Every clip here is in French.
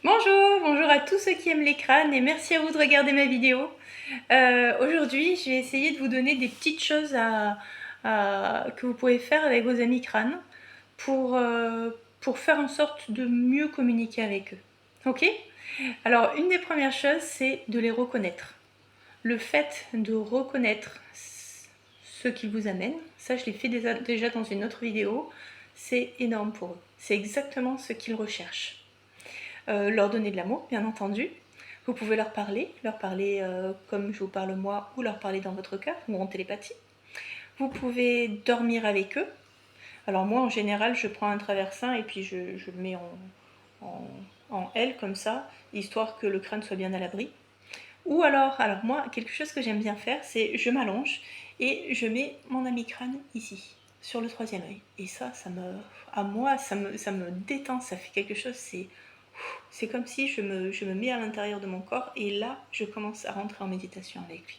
Bonjour, bonjour à tous ceux qui aiment les crânes et merci à vous de regarder ma vidéo. Aujourd'hui, je vais essayer de vous donner des petites choses que vous pouvez faire avec vos amis crânes pour faire en sorte de mieux communiquer avec eux. Ok? Alors, une des premières choses, c'est de les reconnaître. Le fait de reconnaître ce qu'ils vous amènent, ça je l'ai fait déjà dans une autre vidéo, c'est énorme pour eux. C'est exactement ce qu'ils recherchent. Leur donner de l'amour, bien entendu. Vous pouvez leur parler comme je vous parle moi, ou leur parler dans votre cœur, ou en télépathie. Vous pouvez dormir avec eux. Alors moi, en général, je prends un traversin et puis je le mets en L, comme ça, histoire que le crâne soit bien à l'abri. Ou alors moi, quelque chose que j'aime bien faire, c'est je m'allonge et je mets mon ami crâne ici, sur le troisième œil. Et ça ça me détend, ça fait quelque chose, c'est comme si je me mets à l'intérieur de mon corps et là, je commence à rentrer en méditation avec lui.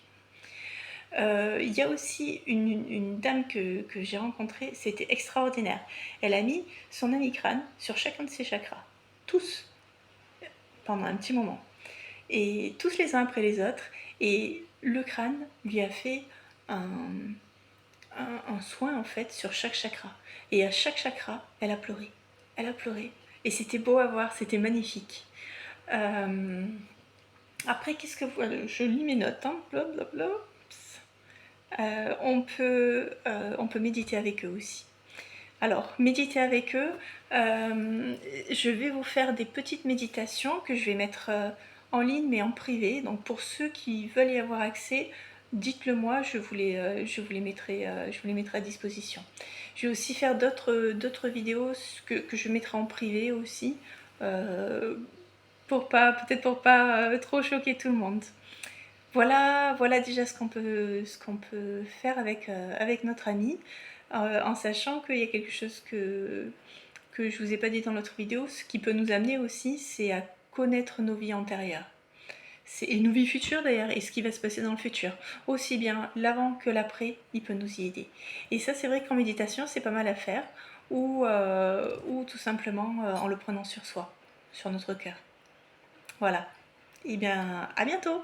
Il y a aussi une dame que j'ai rencontrée, c'était extraordinaire. Elle a mis son ami crâne sur chacun de ses chakras, tous, pendant un petit moment. Et tous les uns après les autres. Et le crâne lui a fait un soin en fait sur chaque chakra. Et à chaque chakra, elle a pleuré. Elle a pleuré. Et c'était beau à voir, c'était magnifique. Après, qu'est-ce que vous... Je lis mes notes, hein. Blablabla. On peut méditer avec eux aussi. Alors, méditer avec eux, je vais vous faire des petites méditations que je vais mettre en ligne, mais en privé. Donc, pour ceux qui veulent y avoir accès, dites-le moi, je vous les mettrai à disposition. Je vais aussi faire d'autres vidéos que je mettrai en privé aussi, peut-être pour pas trop choquer tout le monde. Voilà déjà ce qu'on peut faire avec notre ami, en sachant qu'il y a quelque chose que je vous ai pas dit dans l'autre vidéo, ce qui peut nous amener aussi, c'est à connaître nos vies antérieures. Et nos vies futures d'ailleurs, et ce qui va se passer dans le futur. Aussi bien l'avant que l'après, il peut nous y aider. Et ça, c'est vrai qu'en méditation, c'est pas mal à faire, ou tout simplement en le prenant sur soi, sur notre cœur. Voilà. Et bien, à bientôt!